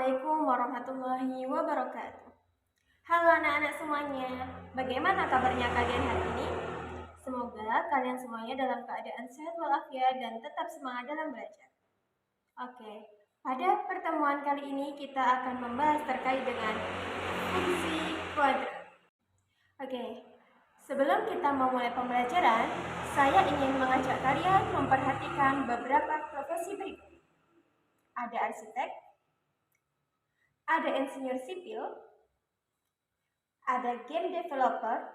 Assalamualaikum warahmatullahi wabarakatuh. Halo anak-anak semuanya, bagaimana kabarnya kalian hari ini? Semoga kalian semuanya dalam keadaan sehat walafiat dan tetap semangat dalam belajar. Oke, pada pertemuan kali ini kita akan membahas terkait dengan fungsi kuadrat. Oke, sebelum kita memulai pembelajaran, saya ingin mengajak kalian memperhatikan beberapa profesi berikut. Ada arsitek, ada insinyur sipil, ada game developer,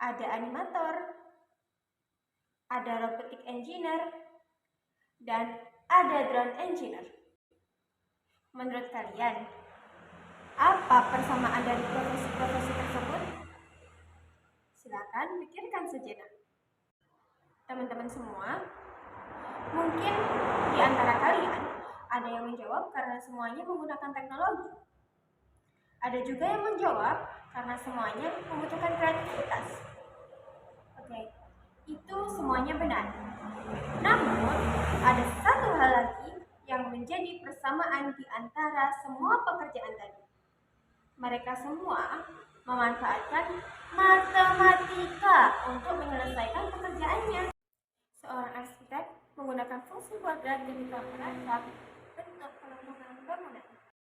ada animator, ada robotic engineer, dan ada drone engineer. Menurut kalian, apa persamaan dari profesi-profesi tersebut? Silakan pikirkan sejenak. Teman-teman semua, mungkin di antara kalian ada yang menjawab karena semuanya menggunakan teknologi. Ada juga yang menjawab karena semuanya membutuhkan kreativitas. Oke, itu semuanya benar. Namun, ada satu hal lagi yang menjadi persamaan di antara semua pekerjaan tadi. Mereka semua memanfaatkan matematika untuk menyelesaikan pekerjaannya. Seorang arsitek menggunakan fungsi kuadrat demi memperhatikan bentuk kelengkungan bangunan.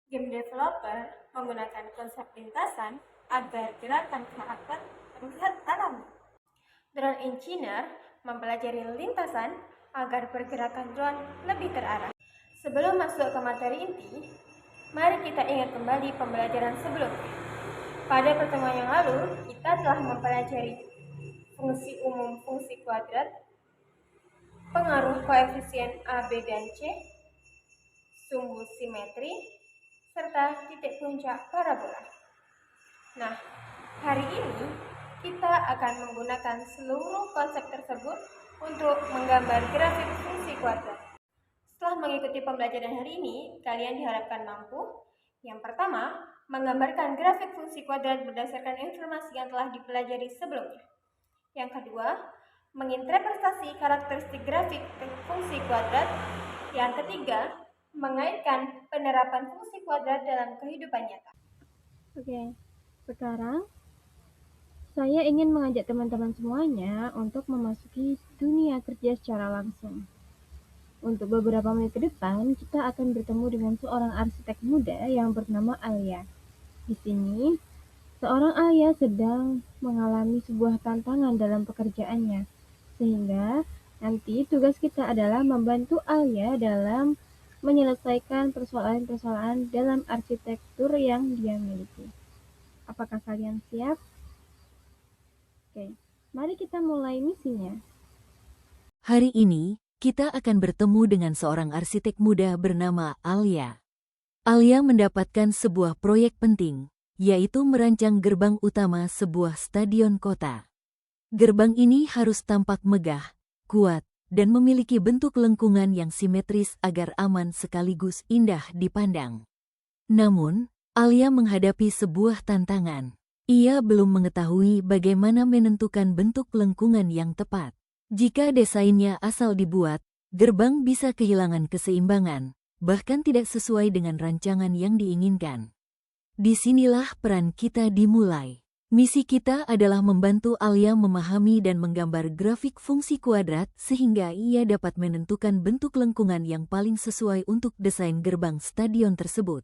Game developer menggunakan konsep lintasan agar gerakan karakter terlihat alami. Drone engineer mempelajari lintasan agar pergerakan drone lebih terarah. Sebelum masuk ke materi inti, mari kita ingat kembali pembelajaran sebelumnya. Pada pertemuan yang lalu, kita telah mempelajari fungsi umum fungsi kuadrat, pengaruh koefisien A, B, dan C, sumbu simetri, serta titik puncak parabola. Nah, hari ini kita akan menggunakan seluruh konsep tersebut untuk menggambar grafik fungsi kuadrat. Setelah mengikuti pembelajaran hari ini, kalian diharapkan mampu. Yang pertama, menggambarkan grafik fungsi kuadrat berdasarkan informasi yang telah dipelajari sebelumnya. Yang kedua, menginterpretasi karakteristik grafik fungsi kuadrat. Yang ketiga, mengaitkan penerapan fungsi kuadrat dalam kehidupan nyata. Oke, sekarang saya ingin mengajak teman-teman semuanya untuk memasuki dunia kerja secara langsung. Untuk beberapa menit ke depan, kita akan bertemu dengan seorang arsitek muda yang bernama Alia. Di sini, seorang Alia sedang mengalami sebuah tantangan dalam pekerjaannya, sehingga nanti tugas kita adalah membantu Alia dalam menyelesaikan persoalan-persoalan dalam arsitektur yang dia miliki. Apakah kalian siap? Oke, mari kita mulai misinya. Hari ini, kita akan bertemu dengan seorang arsitek muda bernama Alia. Alia mendapatkan sebuah proyek penting, yaitu merancang gerbang utama sebuah stadion kota. Gerbang ini harus tampak megah, kuat, dan memiliki bentuk lengkungan yang simetris agar aman sekaligus indah dipandang. Namun, Alia menghadapi sebuah tantangan. Ia belum mengetahui bagaimana menentukan bentuk lengkungan yang tepat. Jika desainnya asal dibuat, gerbang bisa kehilangan keseimbangan, bahkan tidak sesuai dengan rancangan yang diinginkan. Disinilah peran kita dimulai. Misi kita adalah membantu Alia memahami dan menggambar grafik fungsi kuadrat sehingga ia dapat menentukan bentuk lengkungan yang paling sesuai untuk desain gerbang stadion tersebut.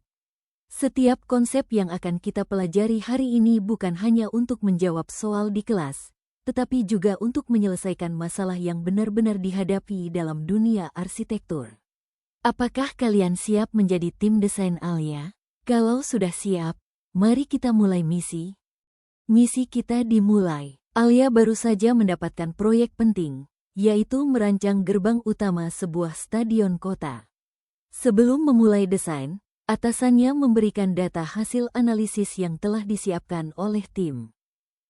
Setiap konsep yang akan kita pelajari hari ini bukan hanya untuk menjawab soal di kelas, tetapi juga untuk menyelesaikan masalah yang benar-benar dihadapi dalam dunia arsitektur. Apakah kalian siap menjadi tim desain Alia? Kalau sudah siap, mari kita mulai misi. Misi kita dimulai. Alia baru saja mendapatkan proyek penting, yaitu merancang gerbang utama sebuah stadion kota. Sebelum memulai desain, atasannya memberikan data hasil analisis yang telah disiapkan oleh tim.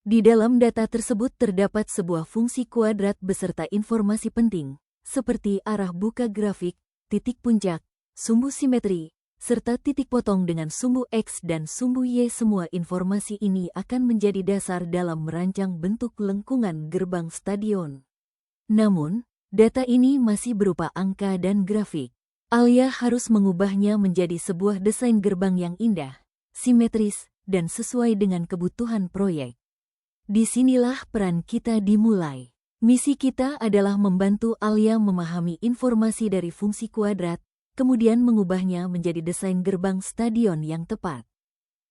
Di dalam data tersebut terdapat sebuah fungsi kuadrat beserta informasi penting, seperti arah buka grafik, titik puncak, sumbu simetri, serta titik potong dengan sumbu X dan sumbu Y. Semua informasi ini akan menjadi dasar dalam merancang bentuk lengkungan gerbang stadion. Namun, data ini masih berupa angka dan grafik. Alia harus mengubahnya menjadi sebuah desain gerbang yang indah, simetris, dan sesuai dengan kebutuhan proyek. Disinilah peran kita dimulai. Misi kita adalah membantu Alia memahami informasi dari fungsi kuadrat, kemudian mengubahnya menjadi desain gerbang stadion yang tepat.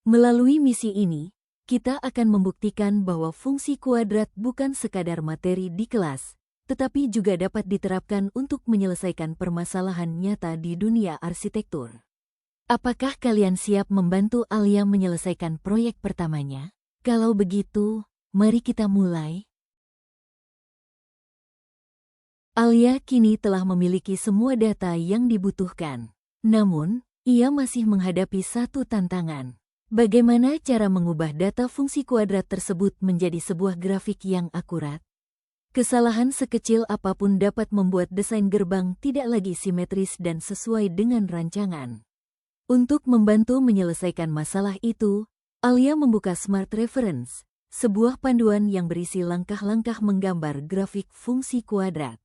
Melalui misi ini, kita akan membuktikan bahwa fungsi kuadrat bukan sekadar materi di kelas, tetapi juga dapat diterapkan untuk menyelesaikan permasalahan nyata di dunia arsitektur. Apakah kalian siap membantu Alia menyelesaikan proyek pertamanya? Kalau begitu, mari kita mulai. Alia kini telah memiliki semua data yang dibutuhkan. Namun, ia masih menghadapi satu tantangan. Bagaimana cara mengubah data fungsi kuadrat tersebut menjadi sebuah grafik yang akurat? Kesalahan sekecil apapun dapat membuat desain gerbang tidak lagi simetris dan sesuai dengan rancangan. Untuk membantu menyelesaikan masalah itu, Alia membuka Smart Reference, sebuah panduan yang berisi langkah-langkah menggambar grafik fungsi kuadrat.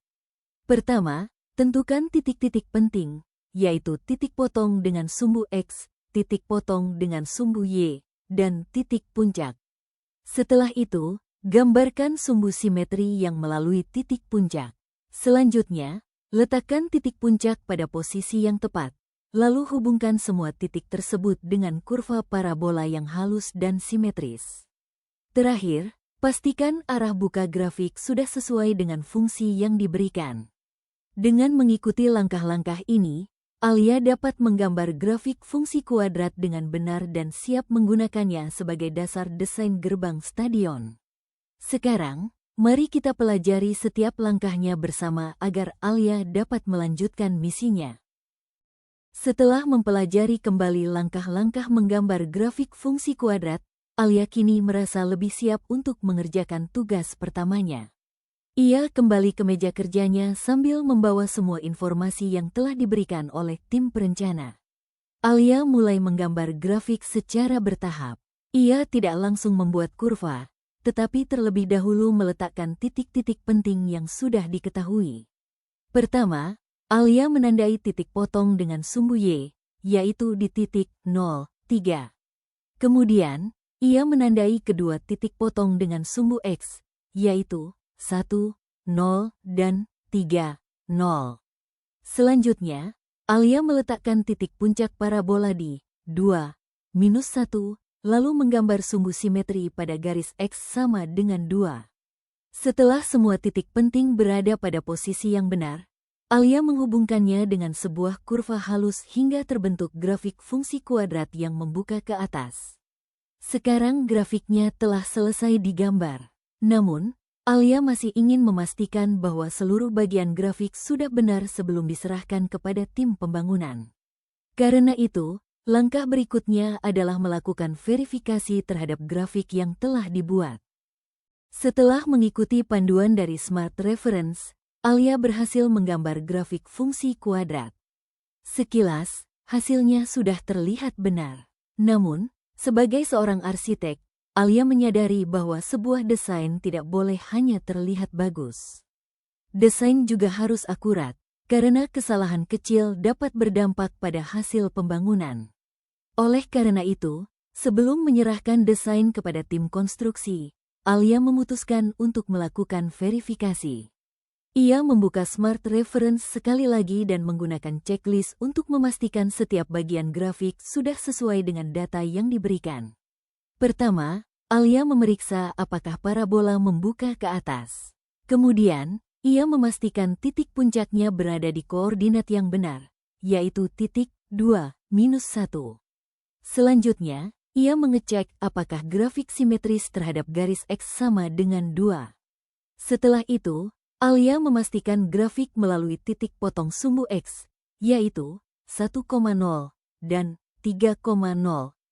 Pertama, tentukan titik-titik penting, yaitu titik potong dengan sumbu X, titik potong dengan sumbu Y, dan titik puncak. Setelah itu, gambarkan sumbu simetri yang melalui titik puncak. Selanjutnya, letakkan titik puncak pada posisi yang tepat, lalu hubungkan semua titik tersebut dengan kurva parabola yang halus dan simetris. Terakhir, pastikan arah buka grafik sudah sesuai dengan fungsi yang diberikan. Dengan mengikuti langkah-langkah ini, Alia dapat menggambar grafik fungsi kuadrat dengan benar dan siap menggunakannya sebagai dasar desain gerbang stadion. Sekarang, mari kita pelajari setiap langkahnya bersama agar Alia dapat melanjutkan misinya. Setelah mempelajari kembali langkah-langkah menggambar grafik fungsi kuadrat, Alia kini merasa lebih siap untuk mengerjakan tugas pertamanya. Ia kembali ke meja kerjanya sambil membawa semua informasi yang telah diberikan oleh tim perencana. Alia mulai menggambar grafik secara bertahap. Ia tidak langsung membuat kurva, tetapi terlebih dahulu meletakkan titik-titik penting yang sudah diketahui. Pertama, Alia menandai titik potong dengan sumbu Y, yaitu di titik 0, 3. Kemudian, ia menandai kedua titik potong dengan sumbu X, yaitu 1, 0, dan 3, 0. Selanjutnya, Alia meletakkan titik puncak parabola di 2, minus 1, lalu menggambar sumbu simetri pada garis X sama dengan 2. Setelah semua titik penting berada pada posisi yang benar, Alia menghubungkannya dengan sebuah kurva halus hingga terbentuk grafik fungsi kuadrat yang membuka ke atas. Sekarang grafiknya telah selesai digambar. Namun, Alia masih ingin memastikan bahwa seluruh bagian grafik sudah benar sebelum diserahkan kepada tim pembangunan. Karena itu, langkah berikutnya adalah melakukan verifikasi terhadap grafik yang telah dibuat. Setelah mengikuti panduan dari Smart Reference, Alia berhasil menggambar grafik fungsi kuadrat. Sekilas, hasilnya sudah terlihat benar. Namun, sebagai seorang arsitek, Alia menyadari bahwa sebuah desain tidak boleh hanya terlihat bagus. Desain juga harus akurat, karena kesalahan kecil dapat berdampak pada hasil pembangunan. Oleh karena itu, sebelum menyerahkan desain kepada tim konstruksi, Alia memutuskan untuk melakukan verifikasi. Ia membuka Smart Reference sekali lagi dan menggunakan checklist untuk memastikan setiap bagian grafik sudah sesuai dengan data yang diberikan. Pertama, Alia memeriksa apakah parabola membuka ke atas. Kemudian, ia memastikan titik puncaknya berada di koordinat yang benar, yaitu titik 2, minus 1. Selanjutnya, ia mengecek apakah grafik simetris terhadap garis X sama dengan 2. Setelah itu, Alia memastikan grafik melalui titik potong sumbu X, yaitu 1,0 dan 3,0,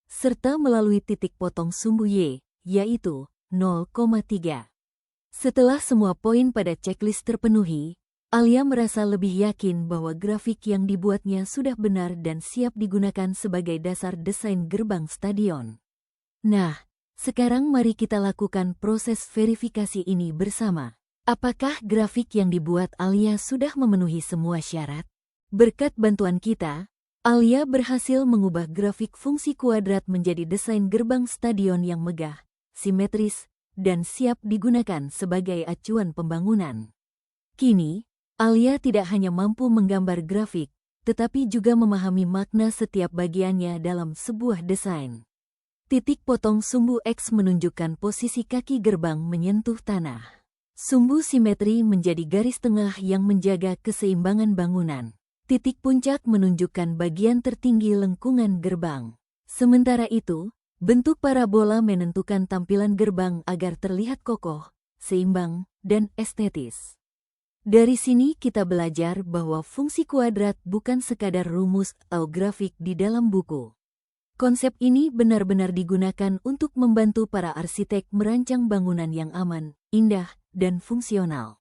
serta melalui titik potong sumbu Y, yaitu 0,3. Setelah semua poin pada checklist terpenuhi, Alia merasa lebih yakin bahwa grafik yang dibuatnya sudah benar dan siap digunakan sebagai dasar desain gerbang stadion. Nah, sekarang mari kita lakukan proses verifikasi ini bersama. Apakah grafik yang dibuat Alia sudah memenuhi semua syarat? Berkat bantuan kita, Alia berhasil mengubah grafik fungsi kuadrat menjadi desain gerbang stadion yang megah, simetris, dan siap digunakan sebagai acuan pembangunan. Kini, Alia tidak hanya mampu menggambar grafik, tetapi juga memahami makna setiap bagiannya dalam sebuah desain. Titik potong sumbu X menunjukkan posisi kaki gerbang menyentuh tanah. Sumbu simetri menjadi garis tengah yang menjaga keseimbangan bangunan. Titik puncak menunjukkan bagian tertinggi lengkungan gerbang. Sementara itu, bentuk parabola menentukan tampilan gerbang agar terlihat kokoh, seimbang, dan estetis. Dari sini kita belajar bahwa fungsi kuadrat bukan sekadar rumus atau grafik di dalam buku. Konsep ini benar-benar digunakan untuk membantu para arsitek merancang bangunan yang aman, indah, dan fungsional.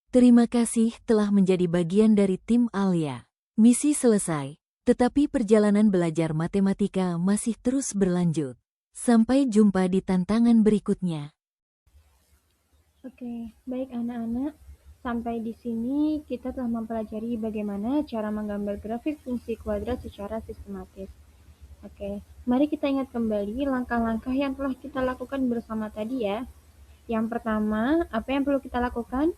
Terima kasih telah menjadi bagian dari tim Alia. Misi selesai, tetapi perjalanan belajar matematika masih terus berlanjut. Sampai jumpa di tantangan berikutnya. Oke, baik anak-anak. Sampai di sini kita telah mempelajari bagaimana cara menggambar grafik fungsi kuadrat secara sistematis. Oke, mari kita ingat kembali langkah-langkah yang telah kita lakukan bersama tadi ya. Yang pertama, apa yang perlu kita lakukan?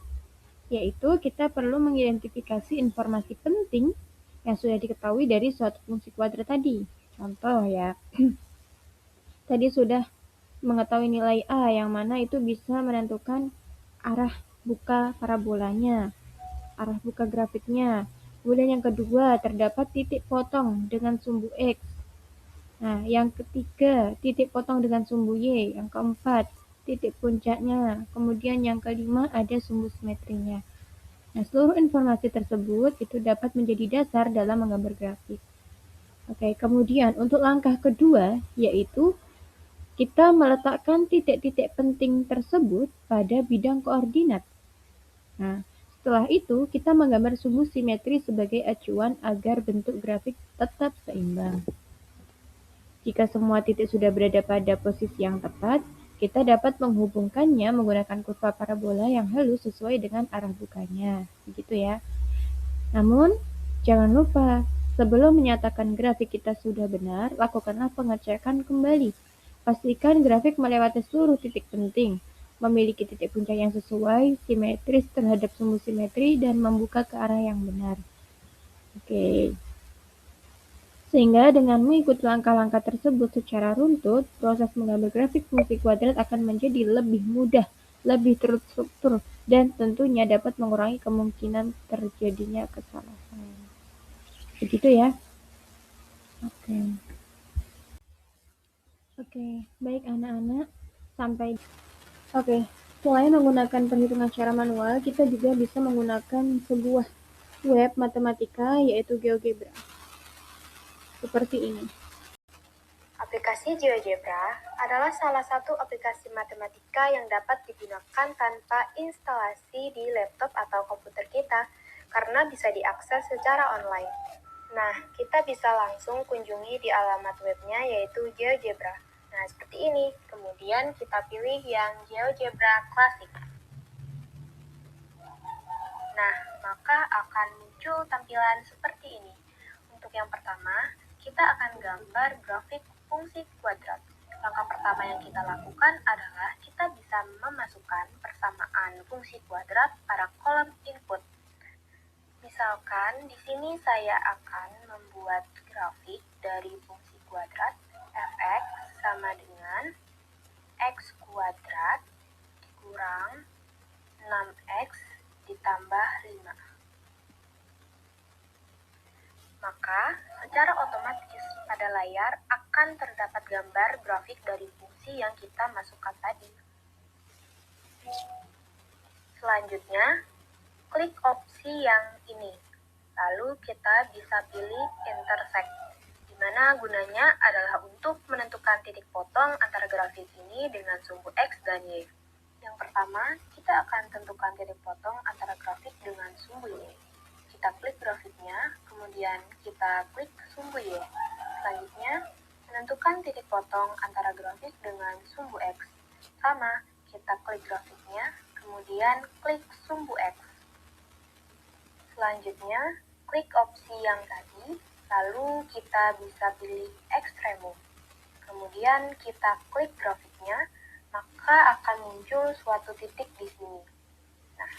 Yaitu kita perlu mengidentifikasi informasi penting yang sudah diketahui dari suatu fungsi kuadrat tadi. Contoh ya, tadi sudah mengetahui nilai A yang mana itu bisa menentukan arah buka parabolanya, arah buka grafiknya. Kemudian yang kedua, terdapat titik potong dengan sumbu X. Nah, yang ketiga, titik potong dengan sumbu Y. Yang keempat, titik puncaknya. Kemudian yang kelima, ada sumbu simetrinya. Nah, seluruh informasi tersebut itu dapat menjadi dasar dalam menggambar grafik. Oke, kemudian untuk langkah kedua, yaitu kita meletakkan titik-titik penting tersebut pada bidang koordinat. Nah, setelah itu kita menggambar sumbu simetri sebagai acuan agar bentuk grafik tetap seimbang. Jika semua titik sudah berada pada posisi yang tepat, kita dapat menghubungkannya menggunakan kurva parabola yang halus sesuai dengan arah bukanya. Begitu ya. Namun, jangan lupa, sebelum menyatakan grafik kita sudah benar, lakukanlah pengecekan kembali. Pastikan grafik melewati seluruh titik penting, memiliki titik puncak yang sesuai, simetris terhadap sumbu simetri, dan membuka ke arah yang benar. Oke. Sehingga dengan mengikuti langkah-langkah tersebut secara runtut, proses menggambar grafik fungsi kuadrat akan menjadi lebih mudah, lebih terstruktur, dan tentunya dapat mengurangi kemungkinan terjadinya kesalahan. Begitu ya. Oke, baik anak-anak. Selain menggunakan perhitungan secara manual, kita juga bisa menggunakan sebuah web matematika yaitu GeoGebra. Seperti ini. Aplikasi GeoGebra adalah salah satu aplikasi matematika yang dapat digunakan tanpa instalasi di laptop atau komputer kita karena bisa diakses secara online. Nah, kita bisa langsung kunjungi di alamat webnya yaitu GeoGebra. Nah, seperti ini. Kemudian kita pilih yang GeoGebra Classic. Nah, maka akan muncul tampilan seperti ini. Untuk yang pertama, kita akan gambar grafik fungsi kuadrat. Langkah pertama yang kita lakukan adalah kita bisa memasukkan persamaan fungsi kuadrat pada kolom input. Misalkan di sini saya akan membuat grafik dari fungsi kuadrat fx sama dengan x kuadrat kurang 6x ditambah 5. Maka secara otomatis pada layar akan terdapat gambar grafik dari fungsi yang kita masukkan tadi. Selanjutnya, klik opsi yang ini. Lalu kita bisa pilih intersect, di mana gunanya adalah untuk menentukan titik potong antara grafik ini dengan sumbu X dan Y. Yang pertama, kita akan tentukan titik potong antara grafik dengan sumbu Y. Kita klik grafiknya, kemudian kita klik sumbu Y. Selanjutnya, menentukan titik potong antara grafik dengan sumbu X. Sama, kita klik grafiknya, kemudian klik sumbu X. Selanjutnya, klik opsi yang tadi, lalu kita bisa pilih ekstremum. Kemudian kita klik grafiknya, maka akan muncul suatu titik di sini. Nah,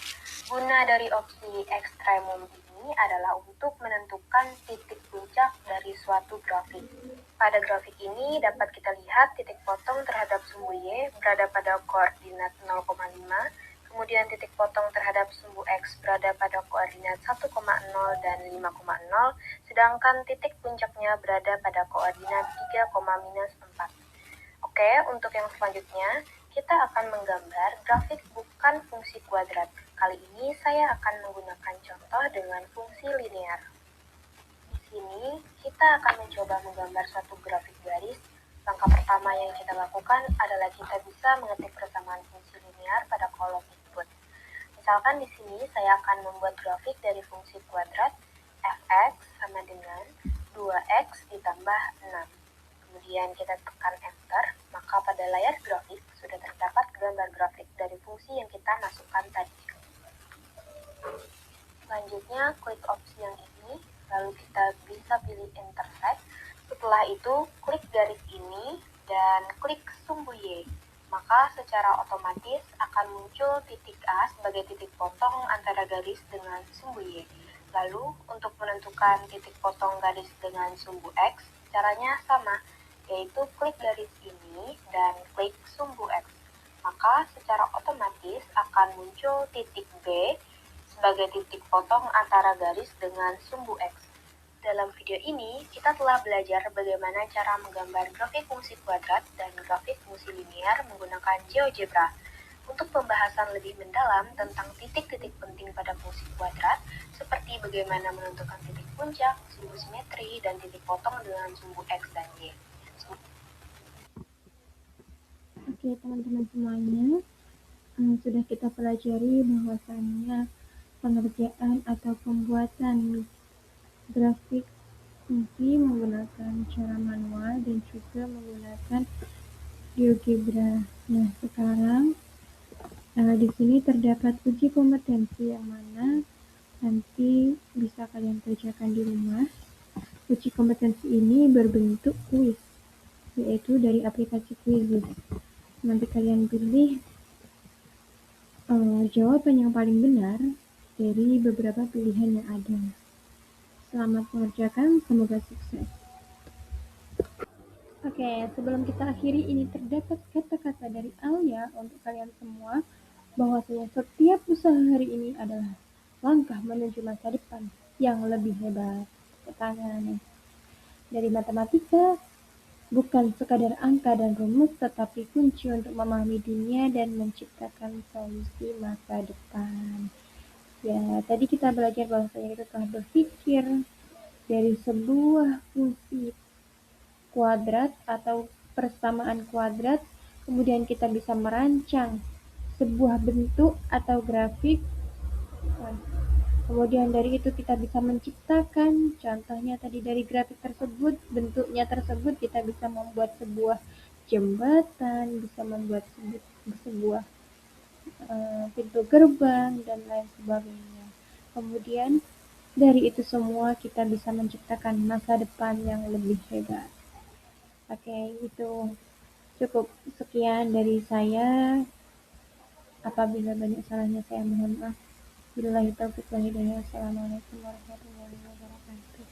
guna dari opsi ekstremum ini adalah untuk menentukan titik puncak dari suatu grafik. Pada grafik ini dapat kita lihat titik potong terhadap sumbu Y berada pada koordinat 0,5, kemudian titik potong terhadap sumbu X berada pada koordinat 1,0 dan 5,0, sedangkan titik puncaknya berada pada koordinat 3,-4. Oke, untuk yang selanjutnya, kita akan menggambar grafik bukan fungsi kuadrat. Kali ini saya akan menggunakan contoh dengan fungsi linear. Di sini, kita akan mencoba menggambar suatu grafik garis. Langkah pertama yang kita lakukan adalah kita bisa mengetik persamaan fungsi linear pada kolom input. Misalkan di sini saya akan membuat grafik dari fungsi kuadrat fx sama dengan 2x ditambah 6. Kemudian kita tekan enter, maka pada layar grafik sudah terdapat gambar grafik dari fungsi yang kita masukkan tadi. Selanjutnya klik opsi yang ini, lalu kita bisa pilih intersect. Setelah itu klik garis ini dan klik sumbu Y. Maka secara otomatis akan muncul titik A sebagai titik potong antara garis dengan sumbu Y. Lalu untuk menentukan titik potong garis dengan sumbu X, caranya sama, yaitu klik garis ini dan klik sumbu X. Maka secara otomatis akan muncul titik B sebagai titik potong antara garis dengan sumbu X. Dalam video ini, kita telah belajar bagaimana cara menggambar grafik fungsi kuadrat dan grafik fungsi linear menggunakan GeoGebra. Untuk pembahasan lebih mendalam tentang titik-titik penting pada fungsi kuadrat, seperti bagaimana menentukan titik puncak, sumbu simetri, dan titik potong dengan sumbu X dan Y. Oke, teman-teman semuanya, sudah kita pelajari bahwasannya pengerjaan atau pembuatan grafik fungsi menggunakan cara manual dan juga menggunakan GeoGebra. Nah, sekarang di sini terdapat uji kompetensi yang mana nanti bisa kalian kerjakan di rumah. Uji kompetensi ini berbentuk kuis, yaitu dari aplikasi Quizizz. Nanti kalian pilih jawaban yang paling benar dari beberapa pilihan yang ada. Selamat mengerjakan, semoga sukses. Oke, sebelum kita akhiri ini terdapat kata-kata dari Alia untuk kalian semua, bahwasanya setiap usaha hari ini adalah langkah menuju masa depan yang lebih hebat. Pertanyaannya, dari matematika, bukan sekadar angka dan rumus, tetapi kunci untuk memahami dunia dan menciptakan solusi masa depan. Ya, tadi kita belajar bahwasanya kita telah berpikir dari sebuah fungsi kuadrat atau persamaan kuadrat, kemudian kita bisa merancang sebuah bentuk atau grafik. Kemudian dari itu kita bisa menciptakan, contohnya tadi dari grafik tersebut, bentuknya tersebut kita bisa membuat sebuah jembatan, bisa membuat sebuah pintu gerbang, dan lain sebagainya. Kemudian dari itu semua kita bisa menciptakan masa depan yang lebih hebat. Oke, itu cukup sekian dari saya. Apabila banyak salahnya saya mohon maaf. Billahi taufiq wal hidayah. Assalamualaikum warahmatullahi wabarakatuh.